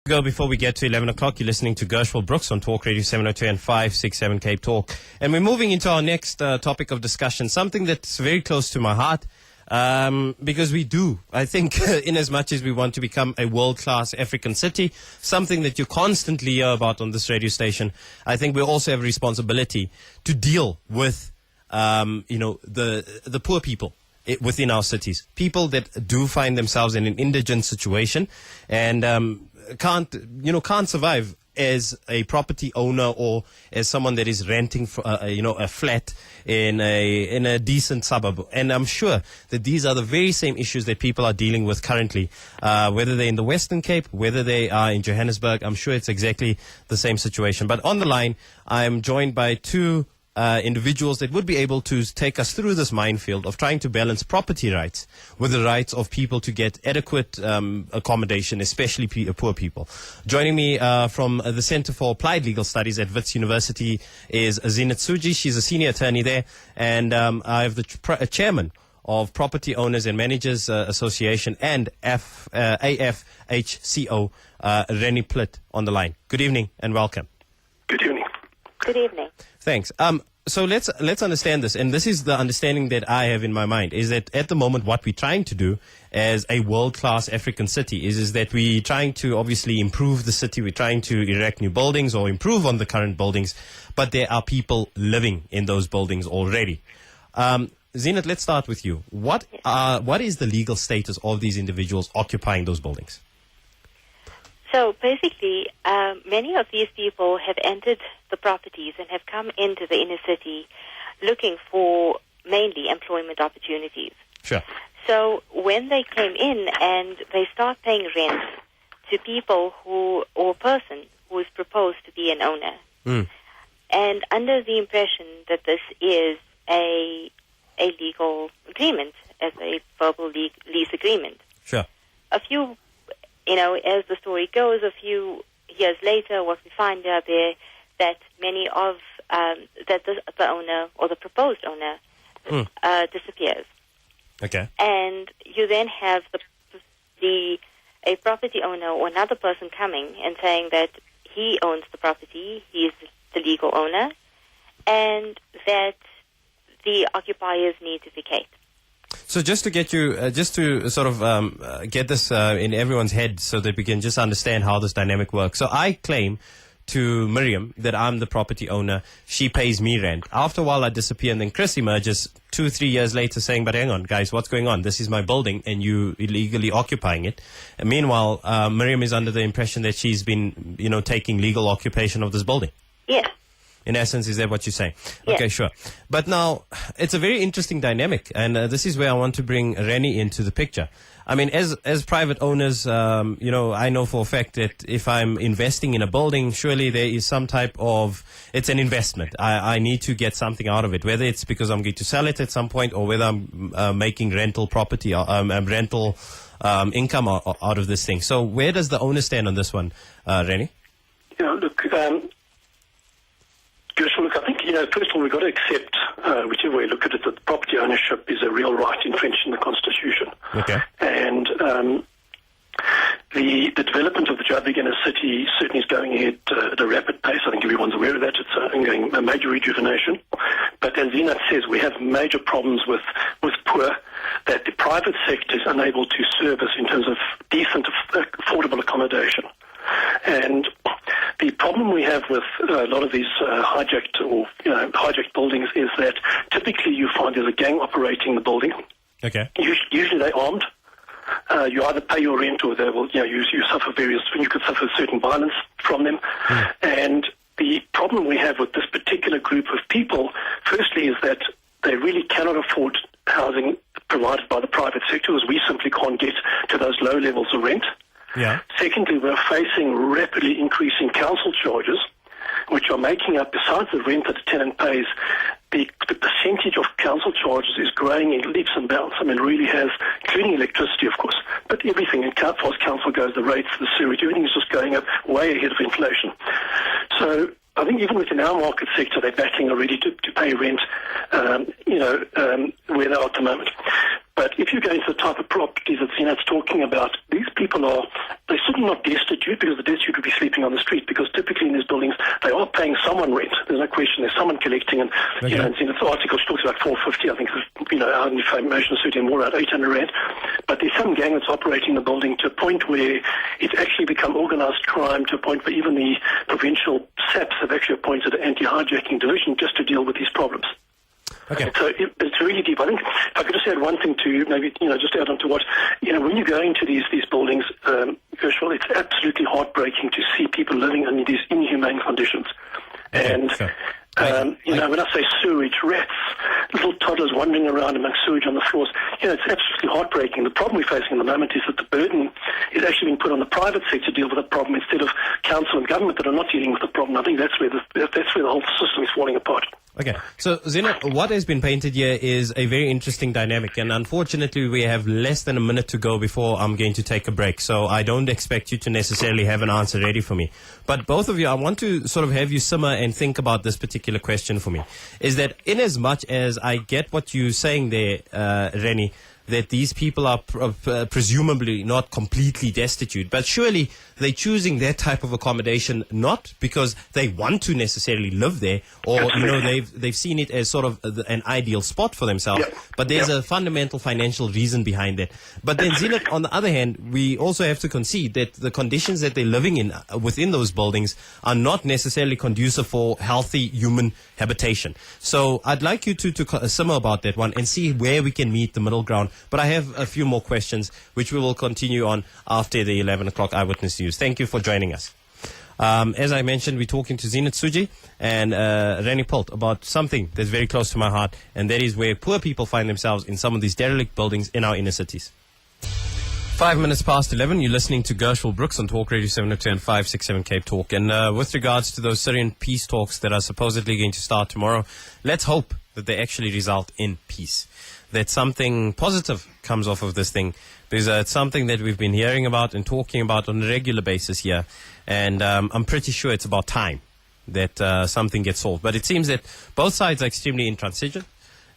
Go before we get to 11 o'clock, you're listening to Gershwell Brooks on Talk Radio 702 and 567 Cape Talk. And we're moving into our next topic of discussion, something that's very close to my heart, because we do, I think, in as much as we want to become a world-class African city, something that you constantly hear about on this radio station, I think we also have a responsibility to deal with, the poor people within our cities, people that do find themselves in an indigent situation and can't survive as a property owner or as someone that is renting a flat in a decent suburb. And I'm sure that these are the very same issues that people are dealing with currently, whether they're in the Western Cape, whether they are in Johannesburg. I'm sure it's exactly the same situation. But on the line, I'm joined by two individuals that would be able to take us through this minefield of trying to balance property rights with the rights of people to get adequate accommodation, especially poor people. Joining me from the Center for Applied Legal Studies at Wits University is Zeenat Sujee. She's a senior attorney there, and I have the chairman of Property Owners and Managers Association and AFHCO, Rennie Plitt, on the line. Good evening and welcome. Good evening. Good evening. Thanks. So let's understand this, and this is the understanding that I have in my mind, is that at the moment what we're trying to do as a world-class African city is that we're trying to obviously improve the city, we're trying to erect new buildings or improve on the current buildings, but there are people living in those buildings already. Zeenat, let's start with you. What is the legal status of these individuals occupying those buildings? So basically, many of these people have entered the properties and have come into the inner city looking for mainly employment opportunities. Sure. So when they came in and they start paying rent to people or a person who is proposed to be an owner, and under the impression that this is a legal agreement, as a verbal lease agreement. Sure. As the story goes, a few years later, what we find out there that many of that the owner or the proposed owner disappears. Okay. And you then have a property owner or another person coming and saying that he owns the property, he is the legal owner, and that the occupiers need to vacate. So just to get you, just to sort of get this in everyone's head so that we can just understand how this dynamic works. So I claim to Miriam that I'm the property owner. She pays me rent. After a while, I disappear, and then Chris emerges 2-3 years later saying, but hang on, guys, what's going on? This is my building, and you illegally occupying it. And meanwhile, Miriam is under the impression that she's been, taking legal occupation of this building. Yes. In essence, is that what you're saying? Yes. Okay, sure. But now, it's a very interesting dynamic, and this is where I want to bring Rennie into the picture. I mean, as private owners, I know for a fact that if I'm investing in a building, surely there is some type of, it's an investment. I need to get something out of it, whether it's because I'm going to sell it at some point or whether I'm making rental property, rental income out of this thing. So where does the owner stand on this one, Rennie? Look, I think, first of all, we've got to accept, whichever way you look at it, that property ownership is a real right entrenched in the Constitution. Okay. And the development of the Joburg inner city certainly is going ahead at a rapid pace. I think everyone's aware of that. It's ongoing a major rejuvenation. But as Zeenat says, we have major problems with poor that the private sector is unable to service in terms of decent, affordable accommodation. And the problem we have with a lot of these hijacked buildings is that typically you find there's a gang operating the building. Okay. Usually they're armed. You either pay your rent or they will, you suffer you could suffer certain violence from them. And the problem we have with this particular group of people, firstly, is that they really cannot afford housing provided by the private sector, as we simply can't get to those low levels of rent. Yeah. Secondly, we're facing rapidly increasing council charges, which are making up, besides the rent that the tenant pays, the percentage of council charges is growing in leaps and bounds. I mean, it really has, including electricity, of course, but everything. And as far as council goes, the rates, the sewage, everything is just going up way ahead of inflation. So I think even within our market sector, they're battling already to pay rent, where they are at the moment. But if you go into the type of properties that Zeenat's talking about, these people they're certainly not destitute, because the destitute would be sleeping on the street, because typically in these buildings they are paying someone rent. There's no question. There's someone collecting, and you know, in the article she talks about 450. I think our information certainly more around 800 rand. But there's some gang that's operating the building to a point where it's actually become organised crime, to a point where even the provincial SAPs have actually appointed an anti-hijacking division just to deal with these problems. Okay. So it's really deep. I think if I could just add one thing to maybe, just add on to what, when you go into these buildings, Gershwell, it's absolutely heartbreaking to see people living in these inhumane conditions. Okay, and, sure. when I say sewage, rats, little toddlers wandering around amongst sewage on the floors, it's absolutely heartbreaking. The problem we're facing at the moment is that the burden is actually being put on the private sector to deal with the problem instead of council and government that are not dealing with the problem. I think that's where the whole system is falling apart. Okay, so Zeenat, what has been painted here is a very interesting dynamic, and unfortunately we have less than a minute to go before I'm going to take a break, so I don't expect you to necessarily have an answer ready for me. But both of you, I want to sort of have you simmer and think about this particular question for me. Is that in as much as I get what you're saying there, Rennie, that these people are presumably not completely destitute, but surely they're choosing that type of accommodation not because they want to necessarily live there, or they've seen it as sort of an ideal spot for themselves. Yep. But there's a fundamental financial reason behind it. But then, Zeenat, on the other hand, we also have to concede that the conditions that they're living in within those buildings are not necessarily conducive for healthy human habitation. So I'd like you to simmer about that one and see where we can meet the middle ground. But I have a few more questions, which we will continue on after the 11 o'clock Eyewitness News. Thank you for joining us. As I mentioned, we're talking to Zeenat Sujee and Rennie Pult about something that's very close to my heart, and that is where poor people find themselves in some of these derelict buildings in our inner cities. 5 minutes past 11, you're listening to Gershwell Brooks on Talk Radio 702 and 567 Cape Talk. And with regards to those Syrian peace talks that are supposedly going to start tomorrow, let's hope that they actually result in peace, that something positive comes off of this thing, because it's something that we've been hearing about and talking about on a regular basis here, and I'm pretty sure it's about time that something gets solved. But it seems that both sides are extremely intransigent,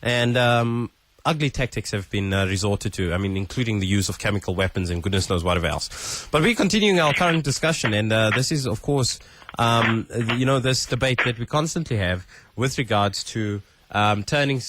and ugly tactics have been resorted to, including the use of chemical weapons and goodness knows whatever else. But we're continuing our current discussion, and this is, of course, this debate that we constantly have with regards to turning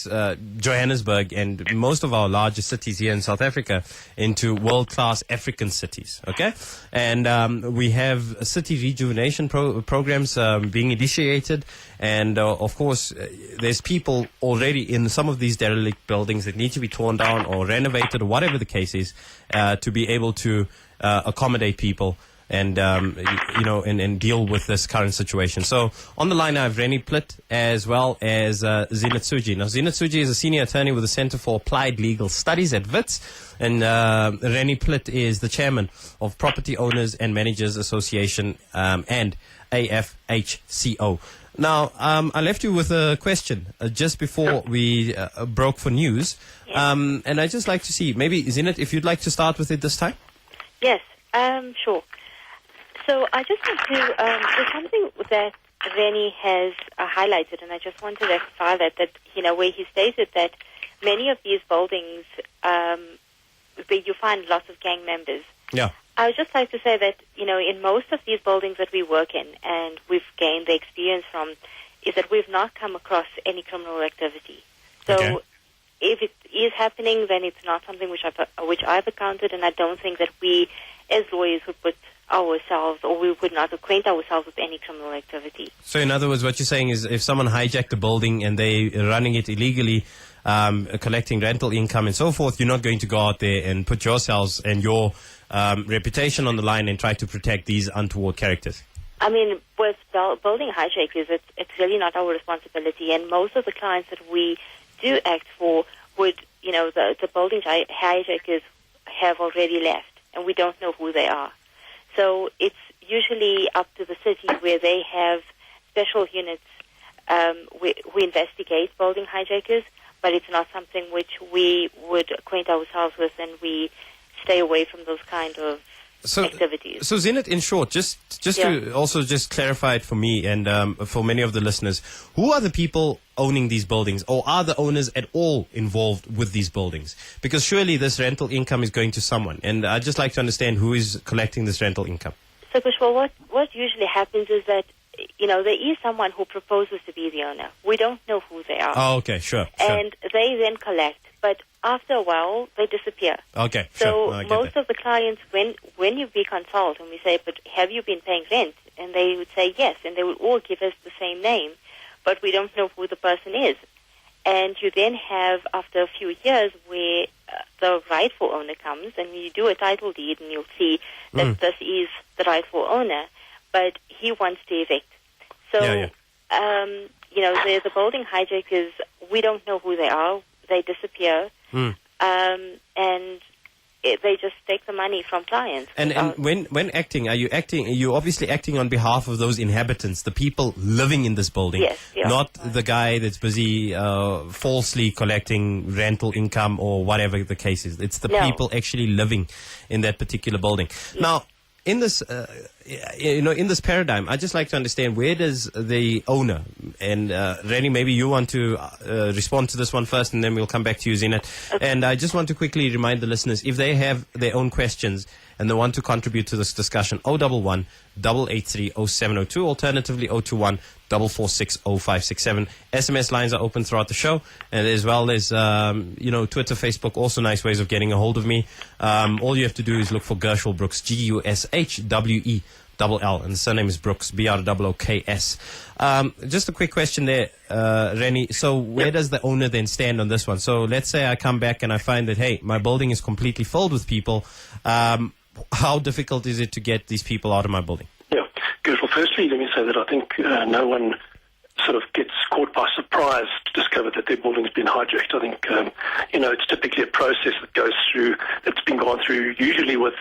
Johannesburg and most of our largest cities here in South Africa into world-class African cities, okay? And we have city rejuvenation programs being initiated, and of course there's people already in some of these derelict buildings that need to be torn down or renovated or whatever the case is, to be able to accommodate people and and deal with this current situation. So on the line I have Rennie Pult as well as Zeenat Sujee. Now Zeenat Sujee is a senior attorney with the Centre for Applied Legal Studies at WITS, and Rennie Pult is the chairman of Property Owners and Managers Association and AFHCO. Now, I left you with a question just before we broke for news, and I'd just like to see, maybe Zeenat, if you'd like to start with it this time? Yes, sure. So I just want to, there's something that Rennie has highlighted, and I just want to rectify that, where he stated that many of these buildings, where you find lots of gang members. Yeah. I would just like to say that, in most of these buildings that we work in and we've gained the experience from, is that we've not come across any criminal activity. So if it is happening, then it's not something which I've encountered, and I don't think that we as lawyers would put ourselves, or we would not acquaint ourselves with any criminal activity. So in other words, what you're saying is if someone hijacked a building and they're running it illegally, collecting rental income and so forth, you're not going to go out there and put yourselves and your reputation on the line and try to protect these untoward characters. With building hijackers, it's really not our responsibility, and most of the clients that we do act for would, the building hijackers have already left, and we don't know who they are. So it's usually up to the city, where they have special units who investigate building hijackers, but it's not something which we would acquaint ourselves with, and we stay away from those kind of activities. So Zeenat, in short, just to also just clarify it for me and for many of the listeners, who are the people owning these buildings, or are the owners at all involved with these buildings? Because surely this rental income is going to someone, and I'd just like to understand who is collecting this rental income. So, Kushwal, what usually happens is that, there is someone who proposes to be the owner. We don't know who they are. Oh, okay, sure. And they then collect, but after a while, they disappear. Okay, so sure. most of the clients, when we consult and we say, but have you been paying rent? And they would say yes, and they would all give us the same name, but we don't know who the person is. And you then have, after a few years, where the rightful owner comes, and you do a title deed, and you'll see that this is the rightful owner, but he wants to evict. So, the building hijackers, we don't know who they are. They disappear, and they just take the money from clients. And when acting, are you obviously acting on behalf of those inhabitants, the people living in this building? Yes, not the guy that's busy falsely collecting rental income or whatever the case is. It's the people actually living in that particular building. Yes. Now, in this, in this paradigm, I'd just like to understand, where does the owner, and Rennie, maybe you want to respond to this one first, and then we'll come back to you, Zeenat. Okay. And I just want to quickly remind the listeners, if they have their own questions and they want to contribute to this discussion, 011 883 0702, alternatively 021 446 0567. SMS lines are open throughout the show, and as well as Twitter, Facebook, also nice ways of getting a hold of me. All you have to do is look for Gershwell Brooks, GUSHWELL, and the surname is Brooks, BROOKS. Just a quick question there, Rennie. So where does the owner then stand on this one? So let's say I come back and I find that, hey, my building is completely filled with people. How difficult is it to get these people out of my building? Yeah, good. Well, firstly, let me say that I think no one sort of gets caught by surprise to discover that their building's been hijacked. I think, it's typically a process that goes through, that's been gone through, usually with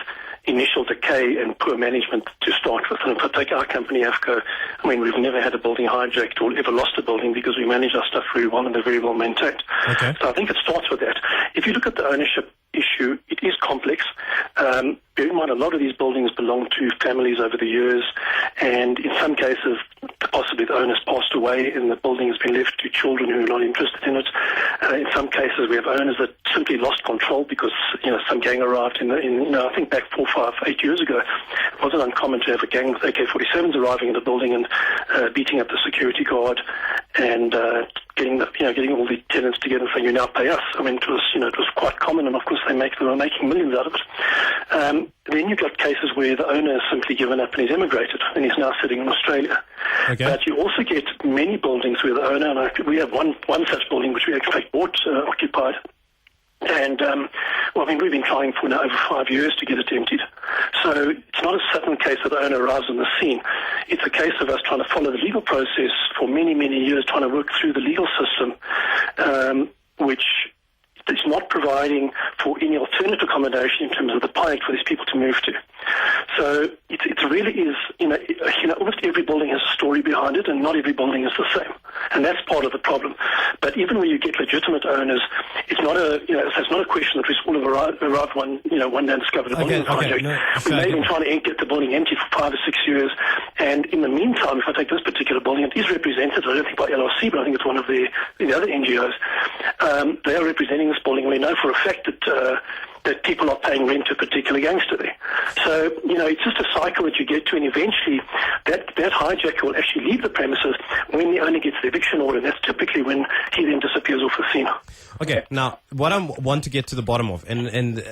initial decay and poor management to start with. And if I take our company, AFCO, we've never had a building hijacked or ever lost a building because we manage our stuff very well and they're very well maintained. Okay. So I think it starts with that. If you look at the ownership issue, it is complex. Bear in mind, a lot of these buildings belong to families over the years, and in some cases, possibly the owner's passed away and the building has been left to children who are not interested in it. In some cases, we have owners that simply lost control because, some gang arrived I think back 4, 5, 8 years ago, it wasn't uncommon to have a gang with AK-47s arriving in the building and beating up the security guard and getting all the tenants together and saying, "You now pay us." It was quite common, and of course they were making millions out of it. Then you've got cases where the owner has simply given up and he's emigrated and he's now sitting in Australia. Okay. But you also get many buildings where the owner, and we have one such building which we actually bought occupied. And, we've been trying for now over 5 years to get it emptied. So it's not a sudden case that the owner arrives on the scene. It's a case of us trying to follow the legal process for many, many years, trying to work through the legal system, which is not providing for any alternative accommodation in terms of the pike for these people to move to. So it really is, almost every building has a story behind it, and not every building is the same. And that's part of the problem. But even when you get legitimate owners, it's not a question that we sort of arrived one day and discovered the building project. We may have been trying to get the building empty for 5 or 6 years. And in the meantime, if I take this particular building, it is represented, I don't think by LRC, but I think it's one of the other NGOs. They are representing this building. We know for a fact that people are paying rent to a particular gangster there. So, it's just a cycle that you get to, and eventually that hijacker will actually leave the premises when the owner gets the eviction order, and that's typically when he then disappears off the scene. Okay, now, what I want to get to the bottom of, and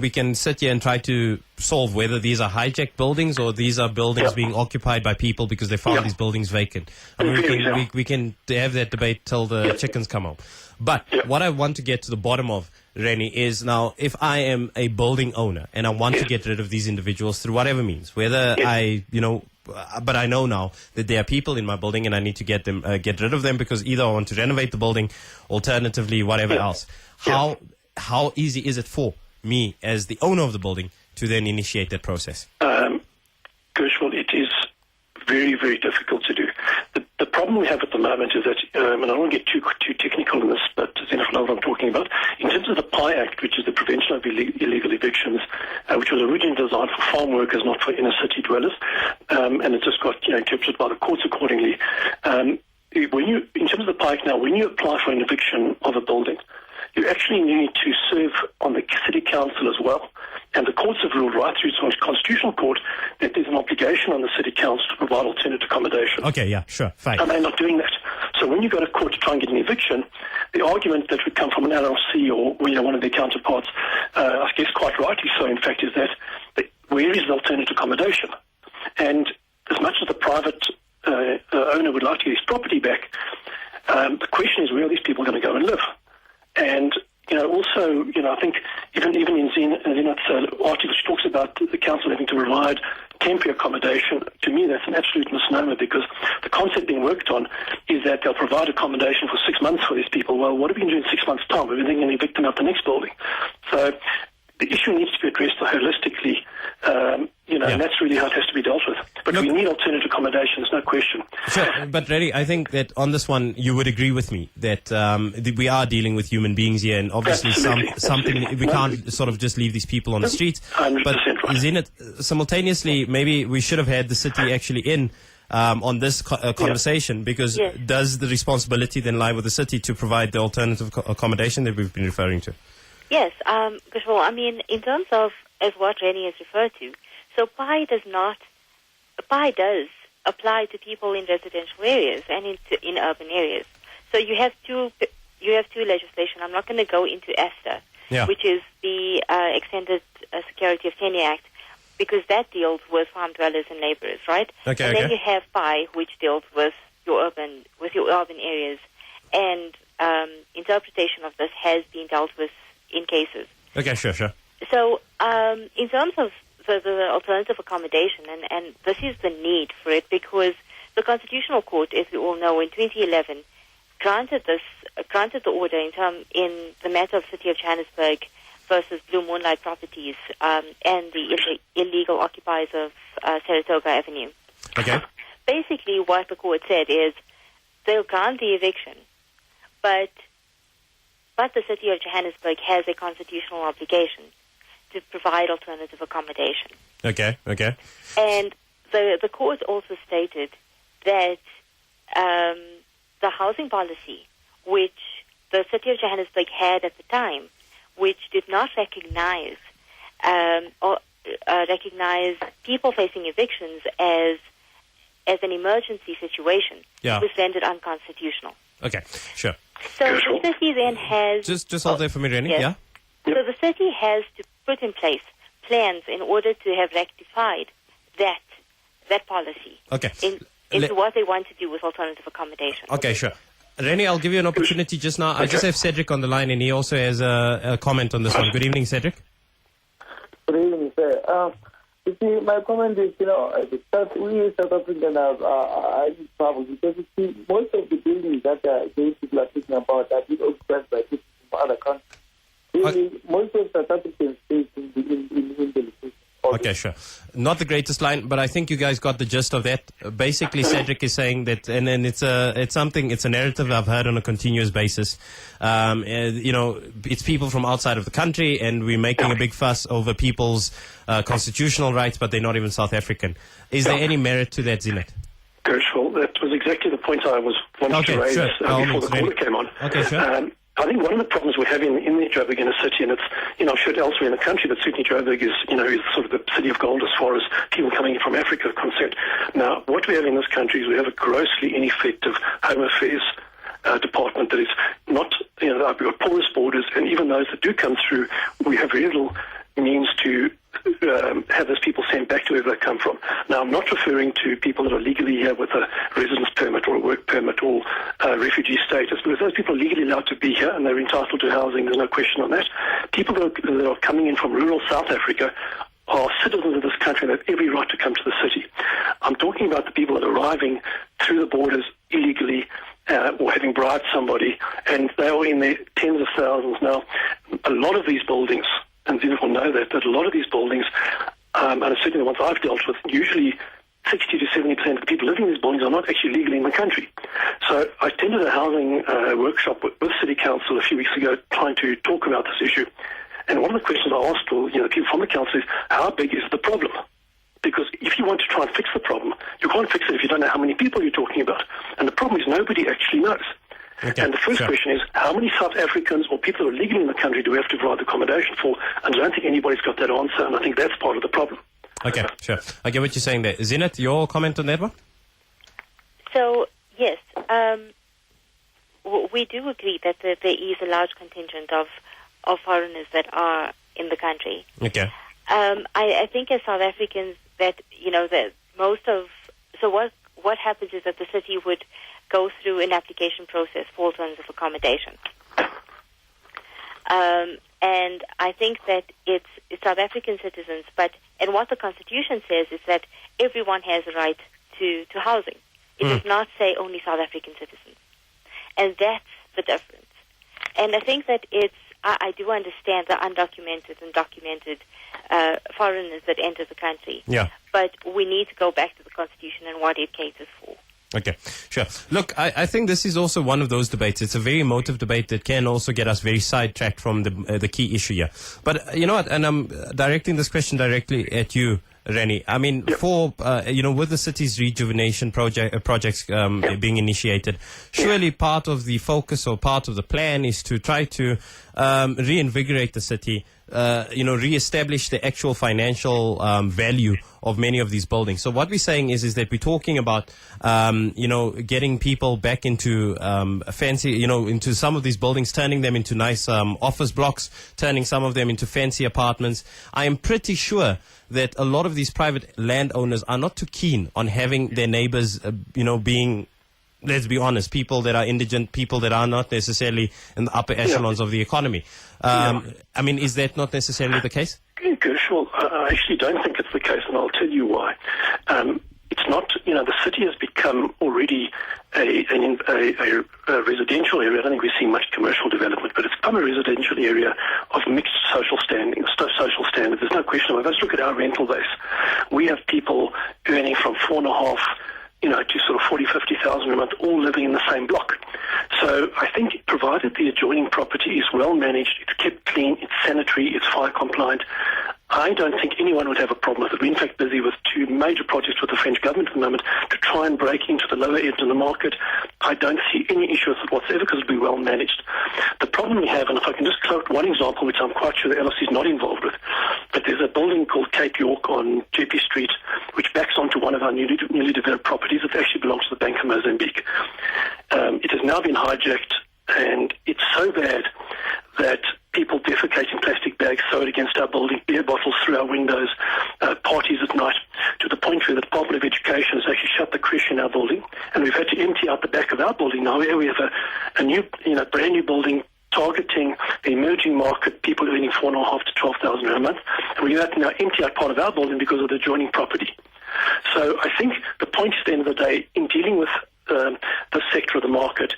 we can sit here and try to solve whether these are hijacked buildings or these are buildings being occupied by people because they found these buildings vacant. We can have that debate till the chickens come home. But what I want to get to the bottom of, Rennie, is now, if I am a building owner and I want to get rid of these individuals through whatever means, whether but I know now that there are people in my building and I need to get rid of them because either I want to renovate the building, alternatively, whatever else. How easy is it for me as the owner of the building to then initiate that process? Gershwell, it is very, very difficult to do. The problem we have at the moment is that, and I don't want to get too technical in this, but Zeenat will know what I'm talking about. In terms of the PI Act, which is the Prevention of Illegal Evictions, which was originally designed for farm workers, not for inner city dwellers, and it just got interpreted by the courts accordingly. In terms of the PI Act now, when you apply for an eviction of a building, you actually need to serve on the city council as well. And the courts have ruled right through to the Constitutional Court that there's an obligation on the city council to provide alternate accommodation. Okay, yeah, sure, fine. And they're not doing that. So when you go to court to try and get an eviction, the argument that would come from an LLC or one of their counterparts, I guess quite rightly so, in fact, is that where is the alternate accommodation? And as much as the private owner would like to get his property back, the question is, where are these people going to go and live? And also, I think even in Zeenat's article, she talks about the council having to provide temporary accommodation. To me, that's an absolute misnomer, because the concept being worked on is that they'll provide accommodation for 6 months for these people. Well, what are we going to do in 6 months' time? We're then going to evict them out the next building. So the issue needs to be addressed holistically, and that's really how it has to be dealt with. But we need alternate accommodation, there's no question. Sure, but Reddy, I think that on this one, you would agree with me that we are dealing with human beings here, and obviously something we can't sort of just leave these people on the streets. 100% but right. Zeenat, simultaneously, maybe we should have had the city actually in on this conversation, because does the responsibility then lie with the city to provide the alternative accommodation that we've been referring to? Yes, Kushal, I mean, in terms of, as what Rennie has referred to, so PI does apply to people in residential areas and in urban areas. So you have two legislation. I'm not going to go into ESTA, which is the Extended Security of Tenure Act, because that deals with farm dwellers and labourers, right? Okay, and then you have PI, which deals with your urban areas, and interpretation of this has been dealt with in cases. Okay, sure. So, in terms of the alternative accommodation, and this is the need for it, because the Constitutional Court, as we all know, in 2011, granted the order in the matter of City of Johannesburg versus Blue Moonlight Properties and the illegal occupiers of Saratoga Avenue. Okay. Basically, what the court said is they'll grant the eviction, but the City of Johannesburg has a constitutional obligation to provide alternative accommodation. Okay. And the court also stated that the housing policy, which the City of Johannesburg had at the time, which did not recognize people facing evictions as an emergency situation, was rendered unconstitutional. Okay, sure. So the city then has... Just hold there for me, Rennie, yes. So the city has to put in place plans in order to have rectified that policy into what they want to do with alternative accommodation. Okay, sure. Rennie, I'll give you an opportunity just now. I just have Cedric on the line, and he also has a comment on this one. Good evening, Cedric. Good evening, sir. You see, my comment is, we South Africans are in trouble, because you see, most of the buildings that these people are talking about are being occupied by people from other countries. Really, most of South Africans stay in the location. Okay, sure. Not the greatest line, but I think you guys got the gist of that. Basically, Cedric is saying that, and it's a narrative I've heard on a continuous basis. It's people from outside of the country, and we're making a big fuss over people's constitutional rights, but they're not even South African. Is there any merit to that, Zeenat? Gershwell, that was exactly the point I was wanting to raise before the caller came on. Okay, sure. I think one of the problems we're having in the Joburg inner city, and it's, I'm sure elsewhere in the country, but certainly Joburg is, is sort of the city of gold as far as people coming in from Africa are concerned. Now, what we have in this country is we have a grossly ineffective Home Affairs department that is not, we've got porous borders, and even those that do come through, we have very little means to have those people sent back to wherever they come from. Now, I'm not referring to people that are legally here with a residence permit or a work permit or refugee status, because those people are legally allowed to be here and they're entitled to housing. There's no question on that. People that are coming in from rural South Africa are citizens of this country and they have every right to come to the city. I'm talking about the people that are arriving through the borders illegally or having bribed somebody, and they are in their tens of thousands. Now, a lot of these buildings, and Zeenat will know that a lot of these buildings, and certainly the ones I've dealt with, usually 60 to 70% of the people living in these buildings are not actually legally in the country. So I attended a housing workshop with City Council a few weeks ago trying to talk about this issue. And one of the questions I asked people from the council is, how big is the problem? Because if you want to try and fix the problem, you can't fix it if you don't know how many people you're talking about. And the problem is nobody actually knows. Okay, and the first question is, how many South Africans or people who are legally in the country do we have to provide accommodation for? And I don't think anybody's got that answer, and I think that's part of the problem. Okay, sure. I get what you're saying there. Zeenat, your comment on that one? So, yes, we do agree that there is a large contingent of foreigners that are in the country. Okay. I think as South Africans that, that most of... So what happens is that the city would go through an application process for terms of accommodation. And I think that it's South African citizens, and what the Constitution says is that everyone has a right to housing. It does not say only South African citizens. And that's the difference. And I think that I do understand the undocumented and documented foreigners that enter the country. Yeah. But we need to go back to the Constitution and what it caters for. Okay, sure. Look, I think this is also one of those debates. It's a very emotive debate that can also get us very sidetracked from the key issue here. But you know what? And I'm directing this question directly at you, Rennie. I mean, for with the city's rejuvenation projects being initiated, surely part of the focus or part of the plan is to try to reinvigorate the city. Re-establish the actual financial value of many of these buildings. So what we're saying is that we're talking about, getting people back into fancy, into some of these buildings, turning them into nice office blocks, turning some of them into fancy apartments. I am pretty sure that a lot of these private landowners are not too keen on having their neighbors, being, let's be honest, people that are indigent, people that are not necessarily in the upper echelons of the economy. I mean, is that not necessarily the case? Well, I actually don't think it's the case, and I'll tell you why. It's not, the city has become already a residential area. I don't think we're seeing much commercial development, but it's become a residential area of mixed social standards. There's no question about it. Let's look at our rental base. We have people earning from 4.5 to sort of 40,000, 50,000 a month, all living in the same block. So I think provided the adjoining property is well managed, it's kept clean, it's sanitary, it's fire compliant, I don't think anyone would have a problem with it. We're in fact busy with 2 major projects with the French government at the moment to try and break into the lower end of the market. I don't see any issue with it whatsoever because it'll be well managed. The problem we have, and if I can just quote one example, which I'm quite sure the LSE is not involved with, but there's a building called Cape York on Jeppe Street, which backs onto one of our newly developed properties. It actually belongs to the Bank of Mozambique. It has now been hijacked, and it's so bad that people defecate in plastic bags, throw it against our building, beer bottles through our windows, parties at night, to the point where the Department of Education has actually shut the creche in our building, and we've had to empty out the back of our building now. Here we have a new, brand new building targeting the emerging market, people earning 4.5 to 12,000 a month, and we have to now empty out part of our building because of the adjoining property. So I think the point is, at the end of the day, in dealing with this sector of the market,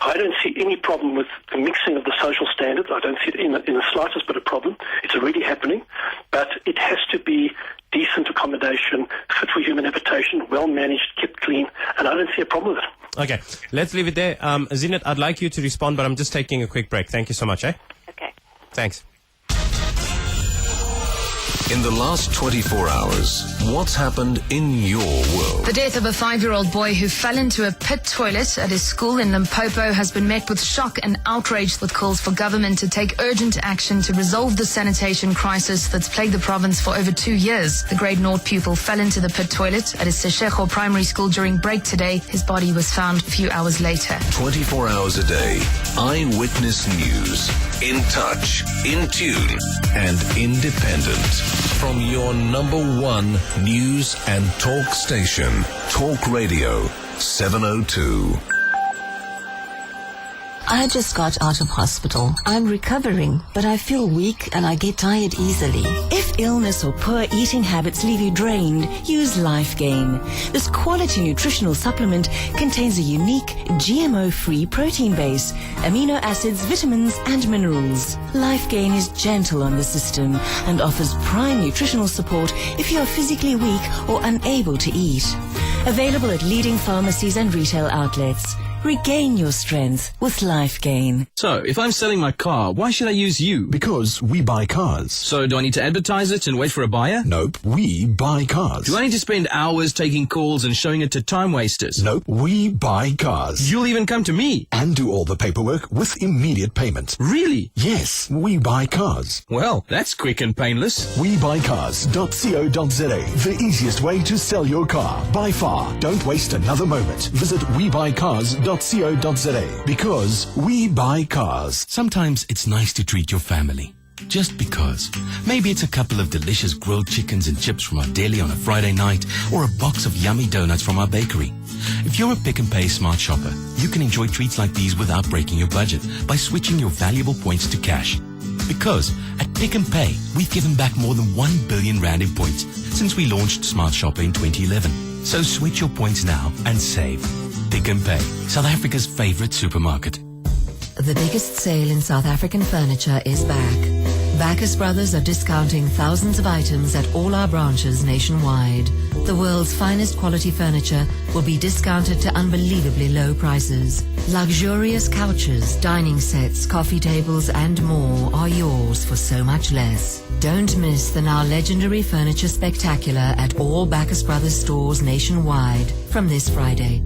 I don't see any problem with the mixing of the social standards. I don't see it in the slightest bit of problem. It's already happening, but it has to be decent accommodation, fit for human habitation, well managed, kept clean, and I don't see a problem with it. Okay, let's leave it there. Zeenat, I'd like you to respond, but I'm just taking a quick break. Thank you so much, Okay. Thanks. In the last 24 hours, what's happened in your world? The death of a 5-year-old boy who fell into a pit toilet at his school in Limpopo has been met with shock and outrage, with calls for government to take urgent action to resolve the sanitation crisis that's plagued the province for over 2 years. The grade 0 pupil fell into the pit toilet at his Seshego primary school during break today. His body was found a few hours later. 24 hours a day, eyewitness news. In touch, in tune, and independent. From your #1 news and talk station, Talk Radio 702. I just got out of hospital. I'm recovering, but I feel weak and I get tired easily. If illness or poor eating habits leave you drained, use LifeGain. This quality nutritional supplement contains a unique GMO-free protein base, amino acids, vitamins and minerals. LifeGain is gentle on the system and offers prime nutritional support if you are physically weak or unable to eat. Available at leading pharmacies and retail outlets. Regain your strength with LifeGain. So, if I'm selling my car, why should I use you? Because we buy cars. So, do I need to advertise it and wait for a buyer? Nope, we buy cars. Do I need to spend hours taking calls and showing it to time wasters? Nope, we buy cars. You'll even come to me? And do all the paperwork with immediate payment. Really? Yes, we buy cars. Well, that's quick and painless. WeBuyCars.co.za, the easiest way to sell your car. By far. Don't waste another moment. Visit WeBuyCars.co.za because we buy cars. Sometimes it's nice to treat your family. Just because. Maybe it's a couple of delicious grilled chickens and chips from our deli on a Friday night, or a box of yummy donuts from our bakery. If you're a Pick and Pay smart shopper, you can enjoy treats like these without breaking your budget by switching your valuable points to cash. Because at Pick and Pay, we've given back more than 1 billion rand in points since we launched Smart Shopper in 2011. So switch your points now and save. Pick and Pay, South Africa's favorite supermarket. The biggest sale in South African furniture is back. Bacchus Brothers are discounting thousands of items at all our branches nationwide. The world's finest quality furniture will be discounted to unbelievably low prices. Luxurious couches, dining sets, coffee tables and more are yours for so much less. Don't miss the now legendary Furniture Spectacular at all Bacchus Brothers stores nationwide from this Friday.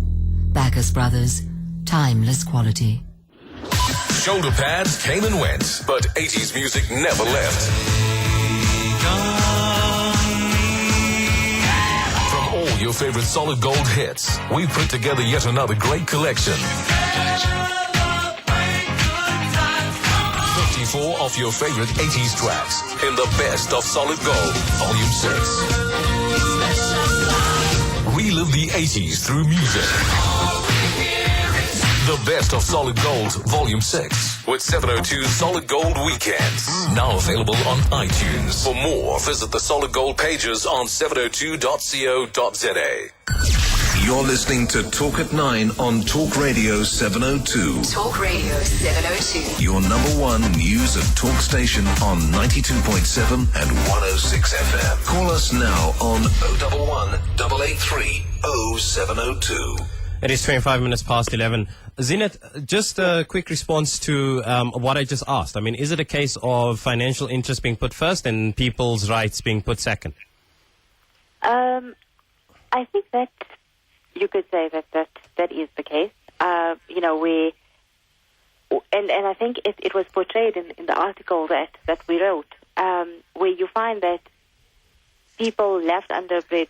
Bacchus Brothers, timeless quality. Shoulder pads came and went, but 80s music never left. From all your favorite solid gold hits, we put together yet another great collection. 54 of your favorite 80s tracks in the best of solid gold, Volume 6. Relive the 80s through music. The best of Solid Gold, Volume 6, with 702's Solid Gold Weekends. Now available on iTunes. For more, visit the Solid Gold pages on 702.co.za. You're listening to Talk at 9 on Talk Radio 702. Talk Radio 702. Your number one news and talk station on 92.7 and 106 FM. Call us now on 011 883 0702. It is 25 minutes past 11. Zeenat, just a quick response to what I just asked. I mean, is it a case of financial interest being put first and people's rights being put second? I think that you could say that is the case. And I think it was portrayed in the article that we wrote, where you find that people left under a bridge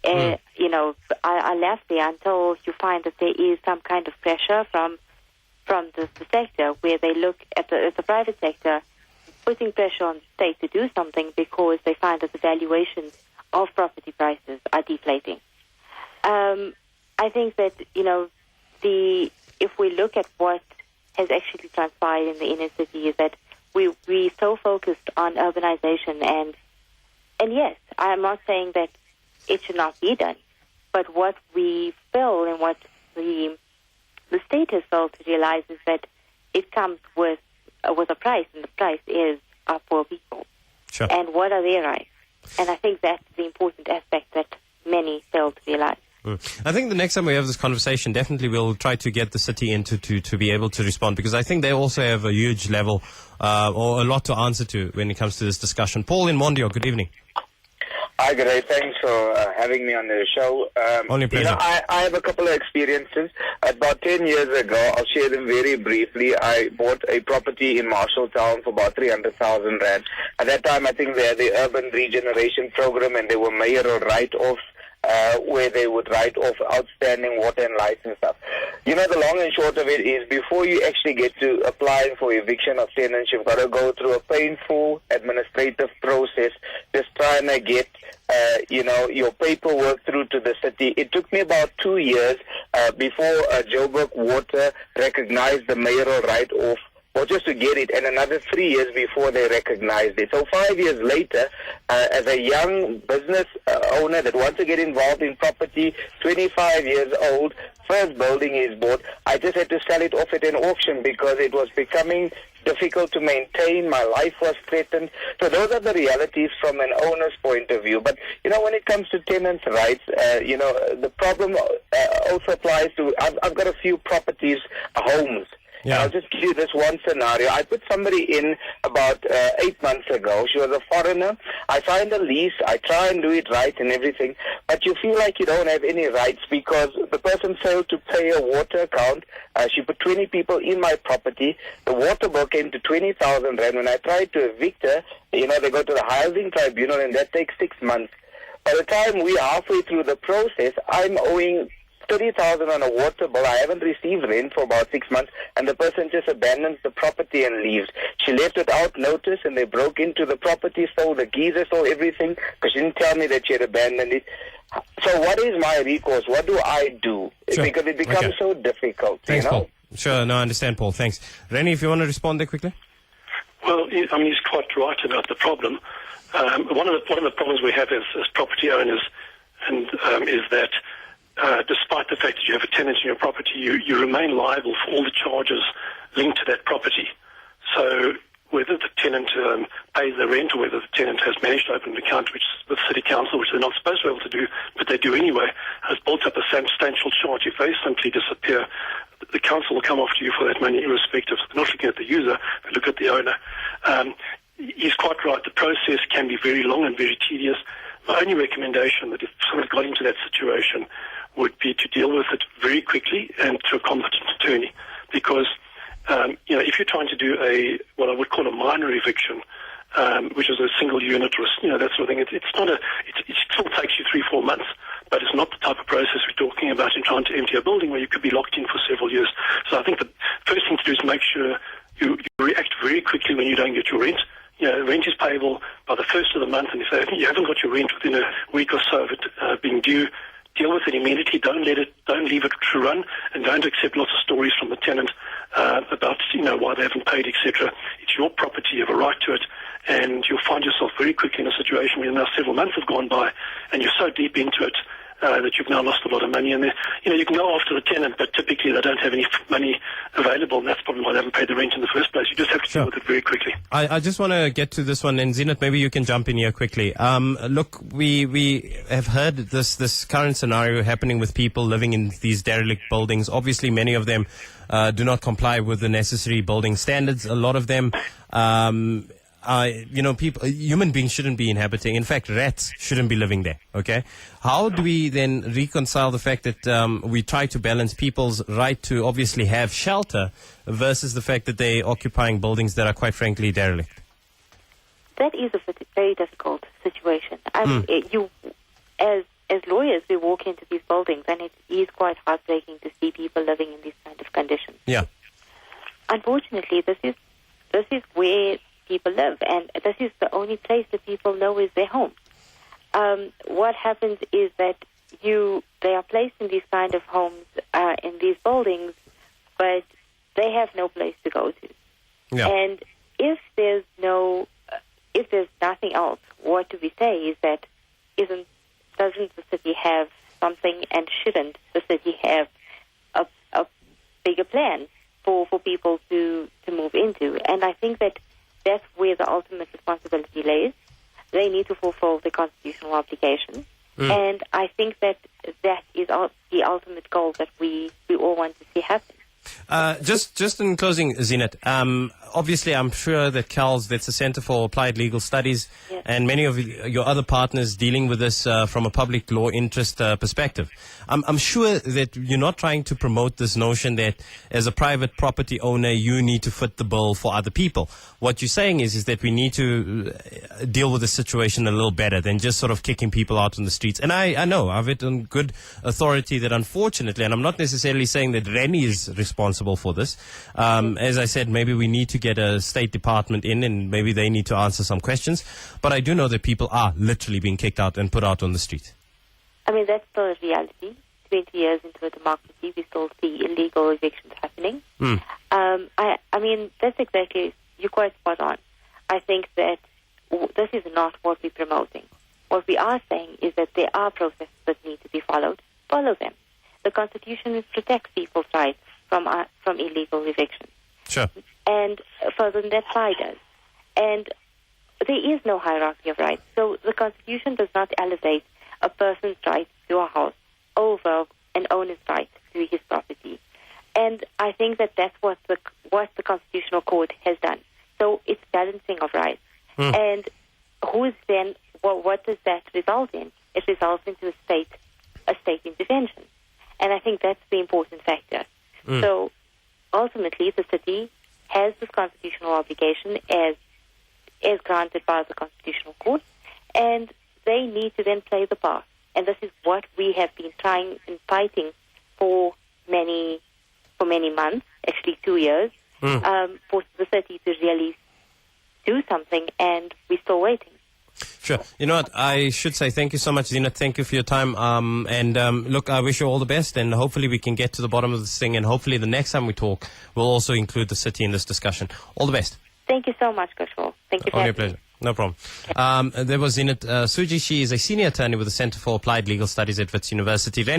are left there until you find that there is some kind of pressure from the sector, where they look at the private sector putting pressure on the state to do something because they find that the valuations of property prices are deflating. I think that if we look at what has actually transpired in the inner city, is that we so focused on urbanization, and yes, I am not saying that it should not be done. But what we feel and what the state has failed to realize is that it comes with a price, and the price is our poor people. Sure. And what are their rights? And I think that's the important aspect that many fail to realize. I think the next time we have this conversation, definitely we'll try to get the city in to be able to respond, because I think they also have a huge level or a lot to answer to when it comes to this discussion. Paul in Mondio, good evening. Hi, good day. Thanks for having me on the show. Only pleasure. I have a couple of experiences. About 10 years ago, I'll share them very briefly. I bought a property in Marshalltown for about 300,000 rand. At that time, I think they had the urban regeneration program, and there were mayoral write-offs where they would write off outstanding water and lights and stuff. The long and short of it is, before you actually get to applying for eviction of tenants, you've got to go through a painful administrative process, just trying to get your paperwork through to the city. It took me about 2 years, before Joburg Water recognized the mayoral write-off, or just to get it, and another 3 years before they recognized it. So 5 years later, as a young business owner that wants to get involved in property, 25 years old, first building is bought, I just had to sell it off at an auction because it was becoming difficult to maintain. My life was threatened. So those are the realities from an owner's point of view. But, when it comes to tenants' rights, the problem also applies to, I've got a few properties, homes. Yeah. I'll just give you this one scenario. I put somebody in about 8 months ago. She was a foreigner. I signed a lease. I try and do it right and everything. But you feel like you don't have any rights because the person failed to pay a water account. She put 20 people in my property. The water bill came to 20,000 rand. When I tried to evict her, they go to the housing tribunal and that takes 6 months. By the time we're halfway through the process, I'm owing 30,000 on a water bill. I haven't received rent for about 6 months, and the person just abandons the property and leaves. She left without notice, and they broke into the property, stole the geyser, stole everything, because she didn't tell me that she had abandoned it. So what is my recourse? What do I do? Sure. Because it becomes so difficult. Thanks, Paul. Sure, no, I understand, Paul. Thanks. Rennie, if you want to respond there quickly. Well, he's quite right about the problem. One of the problems we have as property owners and is that despite the fact that you have a tenant in your property, you remain liable for all the charges linked to that property. So whether the tenant pays the rent or whether the tenant has managed to open an account, which is with City Council, which they're not supposed to be able to do, but they do anyway, has built up a substantial charge. If they simply disappear, the council will come after you for that money irrespective. So they're not looking at the user, they look at the owner. He's quite right. The process can be very long and very tedious. My only recommendation that if someone got into that situation would be to deal with it very quickly and through a competent attorney. Because, if you're trying to do what I would call a minor eviction, which is a single unit or, that sort of thing, it still takes you 3-4 months, but it's not the type of process we're talking about in trying to empty a building where you could be locked in for several years. So I think the first thing to do is make sure you react very quickly when you don't get your rent. Rent is payable by the first of the month, and if you haven't got your rent within a week or so of it being due, deal with it immediately. Don't leave it to run, and don't accept lots of stories from the tenant about why they haven't paid, etc. It's your property; you have a right to it, and you'll find yourself very quickly in a situation where now several months have gone by, and you're so deep into it that you've now lost a lot of money. And you can go after the tenant, but typically they don't have any money available, and that's probably why they haven't paid the rent in the first place. You just have to deal with it very quickly. I just want to get to this one, and Zeenat, maybe you can jump in here quickly. Look, we have heard this current scenario happening with people living in these derelict buildings. Obviously, many of them do not comply with the necessary building standards. A lot of them human beings shouldn't be inhabiting. In fact, rats shouldn't be living there. Okay, how do we then reconcile the fact that we try to balance people's right to obviously have shelter versus the fact that they're occupying buildings that are quite frankly derelict? That is a very difficult situation. As lawyers, we walk into these buildings, and it is quite heartbreaking to see people living in these kind of conditions. Yeah. Unfortunately, this is where people live, and this is the only place that people know is their home. What happens is that they are placed in these kind of homes in these buildings, but they have no place to go to. Yeah. And if there's nothing else, what do we say is that doesn't the city have something, and shouldn't the city have a bigger plan for people to move into? And I think that's where the ultimate responsibility lays. They need to fulfill the constitutional obligation. And I think that is the ultimate goal that we all want to see happen. Just in closing, Zeenat, obviously I'm sure that CALS, that's the Center for Applied Legal Studies, yes, and many of your other partners dealing with this from a public law interest perspective. I'm sure that you're not trying to promote this notion that as a private property owner you need to fit the bill for other people. What you're saying is that we need to deal with the situation a little better than just sort of kicking people out on the streets. And I know, I've it on good authority that unfortunately, and I'm not necessarily saying that Rennie is responsible for this. As I said, maybe we need to get a State Department in, and maybe they need to answer some questions. But I do know that people are literally being kicked out and put out on the street. I mean, that's still a reality, to 20 years into a democracy, we still see illegal evictions happening. I mean, that's exactly, you're quite spot on. I think that this is not what we're promoting. What we are saying is that there are processes that need to be followed. Follow them. The Constitution protects people's rights from illegal evictions. Sure. And further than that, PI does. And there is no hierarchy of rights. So the Constitution does not elevate a person's right to a house over an owner's right to his property. And I think that that's what the Constitutional Court has done. So it's balancing of rights. And who's then, what does that result in? It results into a state intervention. And I think that's the important factor. So ultimately, the city has this constitutional obligation as granted by the Constitutional Court, and they need to then play the part. And this is what we have been trying and fighting for many months, actually 2 years, for the city to really do something, and we're still waiting. Sure. You know what? I should say thank you so much, Zeenat. Thank you for your time. Look, I wish you all the best, and hopefully we can get to the bottom of this thing, and hopefully the next time we talk, we'll also include the city in this discussion. All the best. Thank you so much, Kushal. Thank you for Only a having me. pleasure. No problem. There was Zeenat Sujee. She is a senior attorney with the Center for Applied Legal Studies at Wits University.